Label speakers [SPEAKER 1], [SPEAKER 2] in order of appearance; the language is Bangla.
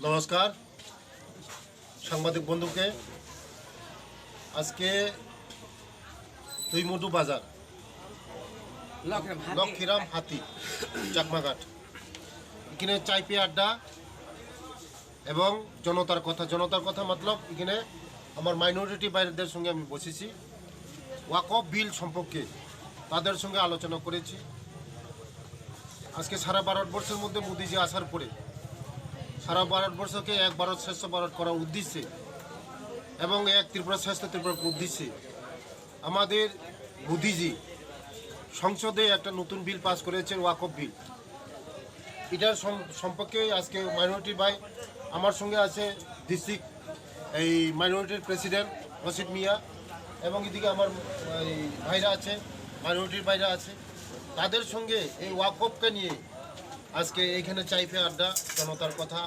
[SPEAKER 1] নমস্কার সাংবাদিক বন্ধুকে। আজকে দুইমুটু বাজার লক্ষীরাম হাতি চাকমাঘাট, এখানে চাইপে আড্ডা এবং জনতার কথা মতলব এখানে আমার মাইনরিটি ভাইদের সঙ্গে আমি বসেছি, ওয়াকফ বিল সম্পর্কে তাদের সঙ্গে আলোচনা করেছি। আজকে সারা ভারতবর্ষের মধ্যে মোদিজি আসার পরে সারা ভারতবর্ষকে এক ভারত শ্রেষ্ঠ ভারত করার উদ্দেশ্যে এবং এক ত্রিপুরা শ্রেষ্ঠ ত্রিপুরার উদ্দেশ্যে আমাদের মোদিজি সংসদে একটা নতুন বিল পাস করেছেন, ওয়াকফ বিল। এটার সম্পর্কে আজকে মাইনরিটি ভাই আমার সঙ্গে আছে, ডিস্ট্রিক্ট এই মাইনরিটির প্রেসিডেন্ট রশিদ মিয়া, এবং এদিকে আমার ভাইরা আছে, মাইনরিটির ভাইরা আছে। তাদের সঙ্গে এই ওয়াকফকে নিয়ে আজকে এইখানে চাইপে আড্ডা, জনতার কথা